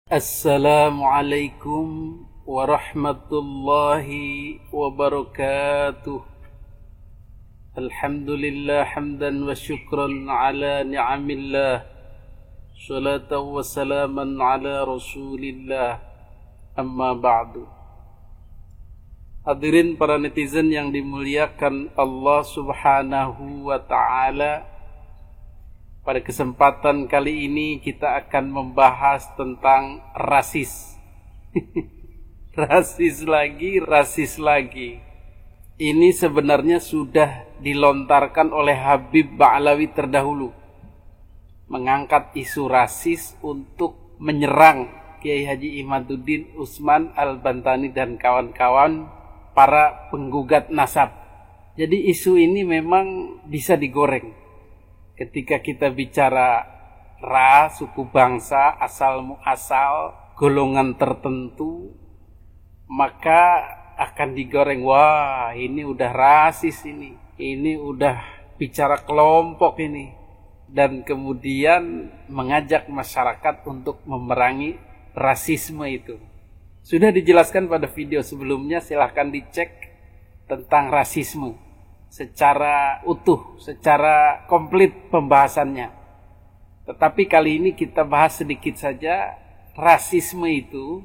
Assalamualaikum warahmatullahi wabarakatuh. Alhamdulillah hamdan wa syukran ala ni'amillah. Salatan wa salaman ala rasulillah. Amma ba'du. Hadirin para netizen yang dimuliakan Allah subhanahu wa ta'ala, pada kesempatan kali ini kita akan membahas tentang rasis. Rasis lagi. Ini sebenarnya sudah dilontarkan oleh Habib Ba'alawi terdahulu, mengangkat isu rasis untuk menyerang Kiai Haji Imaduddin Utsman Al-Bantani dan kawan-kawan para penggugat nasab. Jadi isu ini memang bisa digoreng. Ketika kita bicara ras, suku bangsa, asal muasal, golongan tertentu, maka akan digoreng. Wah, ini udah rasis ini. Ini udah bicara kelompok ini. Dan kemudian mengajak masyarakat untuk memerangi rasisme itu. Sudah dijelaskan pada video sebelumnya, silahkan dicek tentang rasisme secara utuh, secara komplit pembahasannya. Tetapi kali ini kita bahas sedikit saja rasisme itu,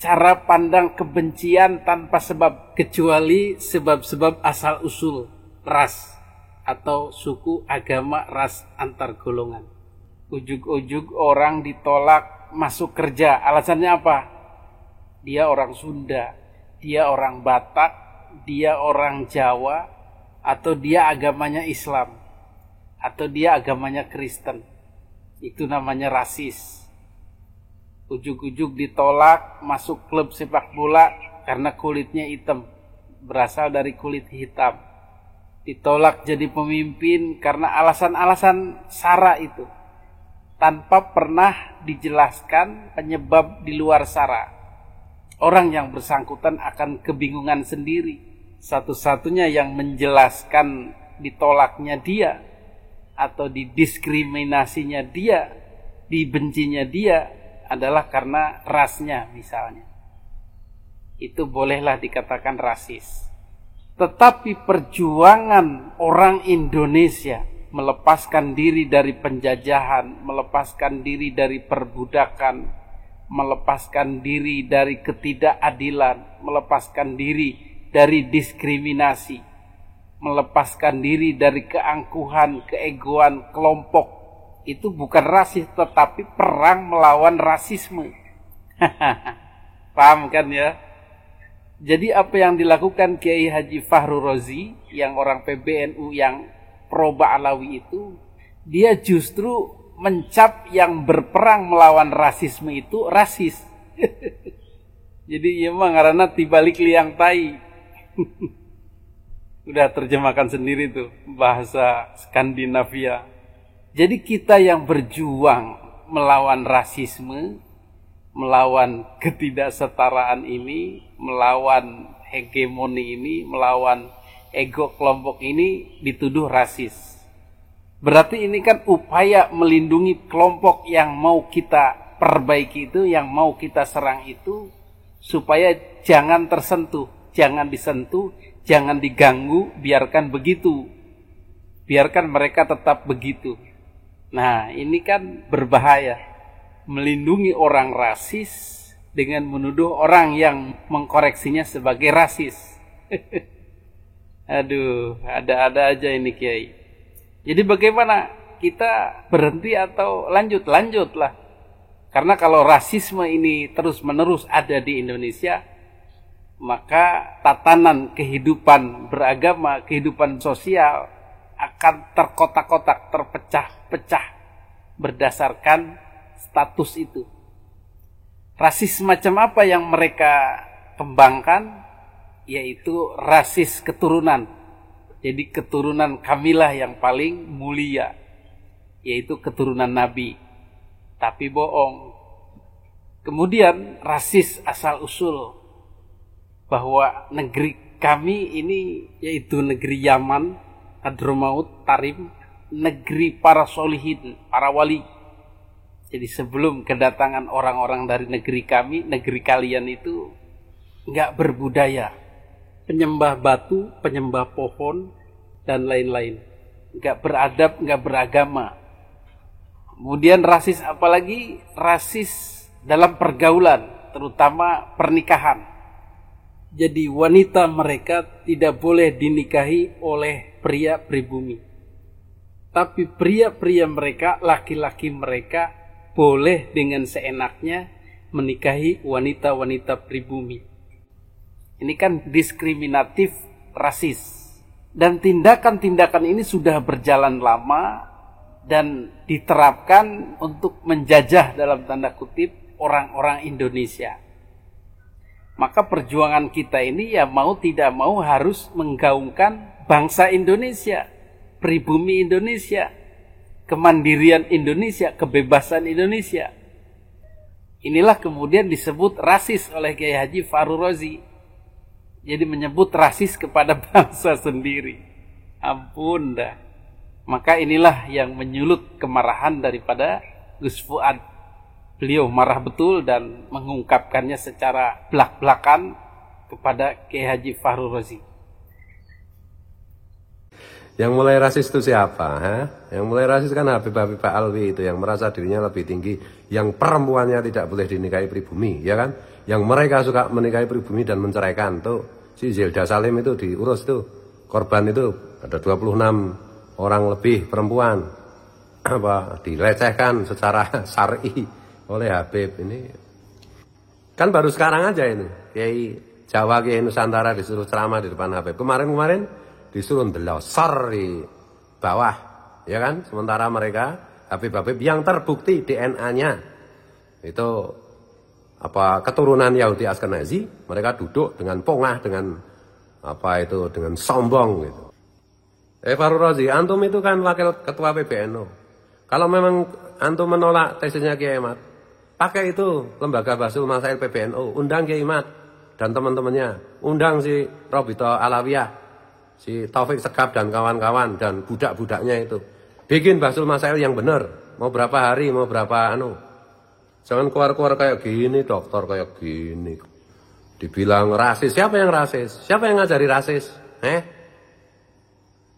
cara pandang kebencian tanpa sebab, kecuali sebab-sebab asal usul ras atau suku, agama, ras antar golongan. Ujug-ujug orang ditolak masuk kerja, alasannya apa? Dia orang Sunda, dia orang Batak, dia orang Jawa, atau dia agamanya Islam, atau dia agamanya Kristen. Itu namanya rasis. Ujug-ujug ditolak masuk klub sepak bola karena kulitnya hitam, berasal dari kulit hitam. Ditolak jadi pemimpin karena alasan-alasan sara itu, tanpa pernah dijelaskan penyebab di luar sara. Orang yang bersangkutan akan kebingungan sendiri. Satu-satunya yang menjelaskan ditolaknya dia atau didiskriminasinya dia, dibencinya dia adalah karena rasnya misalnya. Itu bolehlah dikatakan rasis. Tetapi perjuangan orang Indonesia melepaskan diri dari penjajahan, melepaskan diri dari perbudakan, melepaskan diri dari ketidakadilan, melepaskan diri dari diskriminasi, melepaskan diri dari keangkuhan, keegoan kelompok, itu bukan rasis tetapi perang melawan rasisme. Paham kan ya? Jadi apa yang dilakukan Kiai Haji Fahru Rozi yang orang PBNU yang pro Ba'alawi itu, dia justru mencap yang berperang melawan rasisme itu rasis. Jadi emang karena tibalik liang tai. Udah terjemahkan sendiri tuh bahasa Skandinavia. Jadi kita yang berjuang melawan rasisme, melawan ketidaksetaraan ini, melawan hegemoni ini, melawan ego kelompok ini, dituduh rasis. Berarti ini kan upaya melindungi kelompok yang mau kita perbaiki itu, yang mau kita serang itu, supaya jangan tersentuh, jangan disentuh, jangan diganggu, biarkan begitu. Biarkan mereka tetap begitu. Nah, ini kan berbahaya. Melindungi orang rasis dengan menuduh orang yang mengkoreksinya sebagai rasis. Aduh, ada-ada aja ini Kiai. Jadi bagaimana? Kita berhenti atau lanjut? Lanjutlah. Karena kalau rasisme ini terus-menerus ada di Indonesia, maka tatanan kehidupan beragama, kehidupan sosial akan terkotak-kotak, terpecah-pecah berdasarkan status itu. Rasis macam apa yang mereka kembangkan? Yaitu rasis keturunan. Jadi keturunan kamilah yang paling mulia, yaitu keturunan Nabi. Tapi bohong. Kemudian rasis asal usul, bahwa negeri kami ini yaitu negeri Yaman, Hadramaut, Tarim, negeri para solihin, para wali. Jadi sebelum kedatangan orang-orang dari negeri kami, negeri kalian itu nggak berbudaya. Penyembah batu, penyembah pohon, dan lain-lain. Nggak beradab, nggak beragama. Kemudian rasis, apalagi rasis dalam pergaulan, terutama pernikahan. Jadi wanita mereka tidak boleh dinikahi oleh pria pribumi. Tapi pria-pria mereka, laki-laki mereka boleh dengan seenaknya menikahi wanita-wanita pribumi. Ini kan diskriminatif rasis. Dan tindakan-tindakan ini sudah berjalan lama dan diterapkan untuk menjajah dalam tanda kutip orang-orang Indonesia. Maka perjuangan kita ini ya mau tidak mau harus menggaungkan bangsa Indonesia, pribumi Indonesia, kemandirian Indonesia, kebebasan Indonesia. Inilah kemudian disebut rasis oleh Kiai Haji Fahru Razi. Jadi menyebut rasis kepada bangsa sendiri. Ampun dah. Maka inilah yang menyulut kemarahan daripada Gus Fuad. Beliau marah betul dan mengungkapkannya secara belak-belakan kepada Kiai Haji Fahru Razi. Yang mulai rasis itu siapa? Yang mulai rasis kan Habib Pak Alwi itu, yang merasa dirinya lebih tinggi, yang perempuannya tidak boleh dinikahi pribumi, ya kan? Yang mereka suka menikahi pribumi dan menceraikan tuh si Zelda Salim itu diurus tuh, korban itu ada 26 orang lebih perempuan, dilecehkan secara syar'i oleh Habib ini. Kan baru sekarang aja ini Kiai Jawa, Kiai Nusantara disuruh ceramah di depan Habib. Kemarin disuruh ndelosor di bawah, ya kan? Sementara mereka Habib-Habib yang terbukti DNA-nya itu keturunan Yahudi Askenazi, mereka duduk dengan pongah, dengan dengan sombong gitu. Fahru Razi, antum itu kan wakil ketua PBNU. Kalau memang antum menolak tesisnya Kiai Ahmad, pakai itu lembaga Basul Masail PBNU, undang Kiai Ahmad dan teman-temannya, undang si Robito Alawiyah, si Taufik Segaf dan kawan-kawan dan budak-budaknya itu. Bikin Basul Masail yang benar. Mau berapa hari, mau berapa Jangan keluar-keluar kayak gini, dokter kayak gini. Dibilang rasis, siapa yang rasis? Siapa yang ngajari rasis?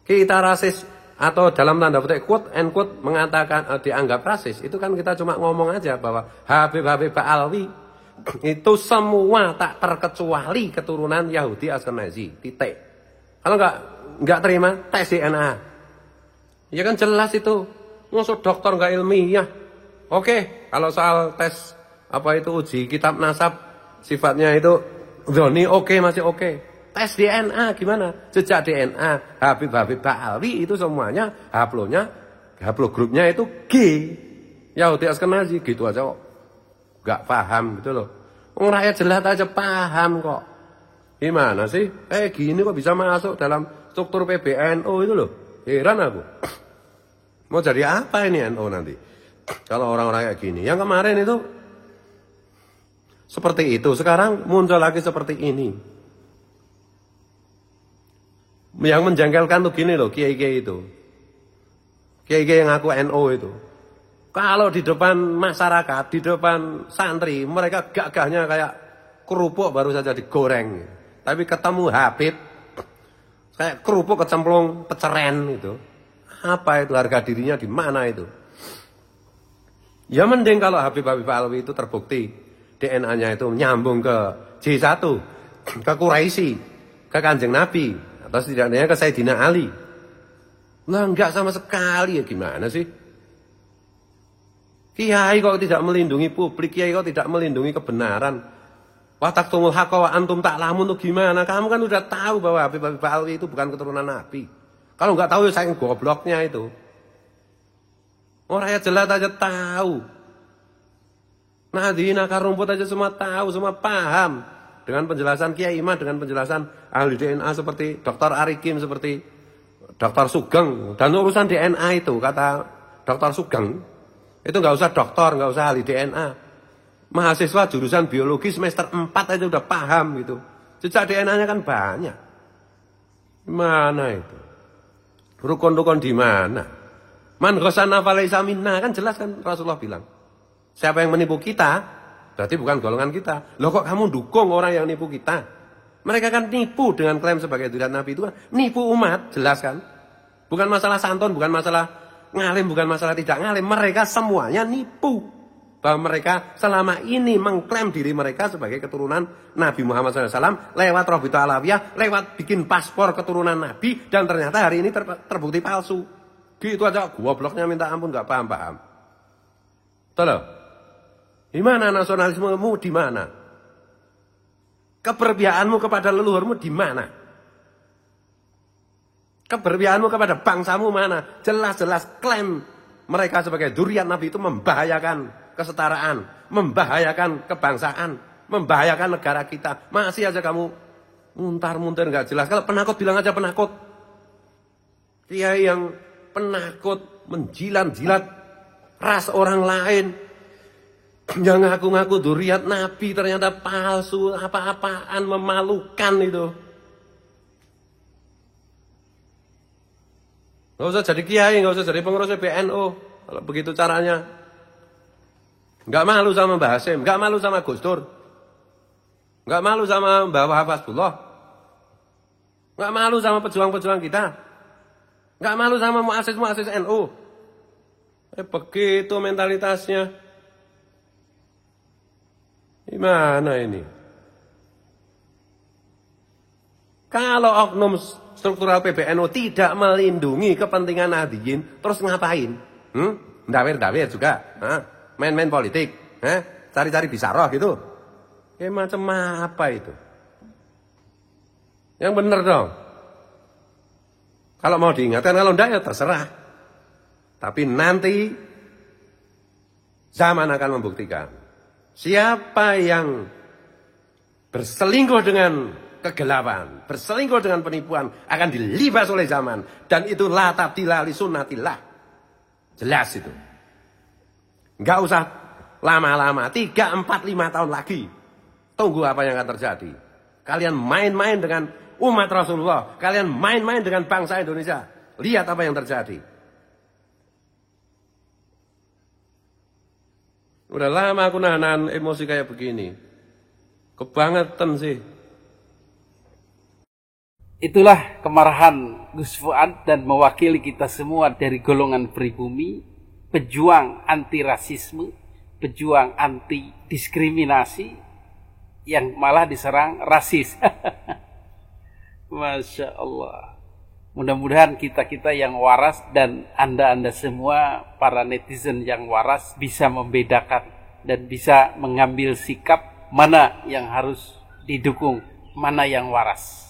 Kita rasis atau dalam tanda petik quote and quote mengatakan dianggap rasis, itu kan kita cuma ngomong aja bahwa Habib Pak Alwi itu semua tak terkecuali keturunan Yahudi Askenazi. Titik. Kalau nggak terima tes DNA, ya kan jelas itu. Maksud dokter nggak ilmiah. Oke, kalau soal tes uji kitab nasab sifatnya itu dzoni, oke, masih oke. Tes DNA gimana? Jejak DNA Habib Pak Alwi itu semuanya haplogrupnya itu G. Yahudi Askenazi gitu aja kok. Nggak paham gitu loh. Rakyat jelas aja paham kok. Gimana sih? Gini kok bisa masuk dalam struktur PBNU itu loh. Heran aku. Mau jadi apa ini NU nanti? Kalau orang-orang kayak gini. Yang kemarin itu seperti itu. Sekarang muncul lagi seperti ini. Yang menjengkelkan tuh gini loh, kiai-kiai itu. Kiai-kiai yang ngaku NU itu. Kalau di depan masyarakat, di depan santri, mereka gagahnya kayak kerupuk baru saja digoreng. Tapi ketemu Habib, kayak kerupuk kecemplung peceren itu. Apa itu harga dirinya di mana itu? Ya mending kalau Habib Pak Alwi itu terbukti DNA-nya itu nyambung ke J1, ke Quraisy, ke Kanjeng Nabi, atau setidaknya ke Sayyidina Ali. Lah enggak sama sekali, ya gimana sih? Kiai kok tidak melindungi publik, kiai kok tidak melindungi kebenaran. Wataktumul haqqa wa antum ta'lamun itu gimana? Kamu kan udah tahu bahwa Habib Pak Alwi itu bukan keturunan Nabi. Kalau enggak tahu ya saking gobloknya itu. Orang rakyat jelas aja tahu. Nahdien akar rumput aja semua tahu, semua paham. Dengan penjelasan Kiai Imad, dengan penjelasan ahli DNA seperti Dr. Arikim, seperti Dr. Sugeng. Dan urusan DNA itu, kata Dr. Sugeng, itu nggak usah dokter, nggak usah ahli DNA. Mahasiswa jurusan biologi semester 4 aja udah paham gitu. Jejak DNA-nya kan banyak. Mana itu? Rukun-rukun di mana? Man ghasana falaysa minna, kan jelas kan Rasulullah bilang. Siapa yang menipu kita, berarti bukan golongan kita. Loh kok kamu dukung orang yang nipu kita? Mereka kan nipu dengan klaim sebagai zuriat Nabi itu kan. Nipu umat, jelas kan? Bukan masalah santun, bukan masalah ngalim, bukan masalah tidak ngalim. Mereka semuanya nipu. Bahwa mereka selama ini mengklaim diri mereka sebagai keturunan Nabi Muhammad SAW. Lewat Robita Alawiyah, lewat bikin paspor keturunan Nabi. Dan ternyata hari ini terbukti palsu. Gitu aja, gobloknya minta ampun, gak paham-paham. Betul loh? Di mana nasionalismemu? Di mana? Keberpihakanmu kepada leluhurmu di mana? Keberpihakanmu kepada bangsamu mana? Jelas-jelas klaim mereka sebagai dzurriyyah Nabi itu membahayakan kesetaraan, membahayakan kebangsaan, membahayakan negara kita. Masih aja kamu muntar-muntir nggak jelas. Kalau penakut bilang aja penakut. Kiai yang penakut, menjilat-jilat ras orang lain. Yang ngaku-ngaku dzurriyyah Nabi ternyata palsu, apa-apaan, memalukan itu. Gak usah jadi kiai, gak usah jadi pengurus PBNU. Kalau begitu caranya. Gak malu sama Mbah Hasim, gak malu sama Gus Dur. Gak malu sama Mbah Wahab Hasbullah. Gak malu sama pejuang-pejuang kita. Gak malu sama muassis-muassis NU. Begitu mentalitasnya. Gimana ini? Kalau oknum struktural PBNU tidak melindungi kepentingan Nahdliyin, terus ngapain? Dawir-dawir juga, main-main politik, cari-cari bisaroh gitu. Macam apa itu? Yang benar dong. Kalau mau diingatkan, kalau enggak ya terserah. Tapi nanti zaman akan membuktikan. Siapa yang berselingkuh dengan kegelapan, berselingkuh dengan penipuan akan dilibas oleh zaman. Dan itu la tabdila li sunnatillah. Jelas itu. Enggak usah lama-lama, 3, 4, 5 tahun lagi. Tunggu apa yang akan terjadi. Kalian main-main dengan umat Rasulullah, kalian main-main dengan bangsa Indonesia. Lihat apa yang terjadi. Udah lama aku nahan emosi kayak begini. Kebangetan sih. Itulah kemarahan Gus Fuad dan mewakili kita semua dari golongan pribumi, pejuang anti rasisme, pejuang anti diskriminasi, yang malah diserang rasis. Masya Allah. Mudah-mudahan kita-kita yang waras dan Anda semua para netizen yang waras bisa membedakan dan bisa mengambil sikap mana yang harus didukung, mana yang waras.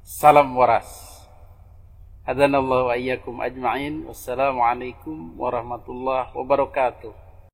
Salam waras. Hadanallahu wa iyyakum ajma'in. Wassalamualaikum warahmatullahi wabarakatuh.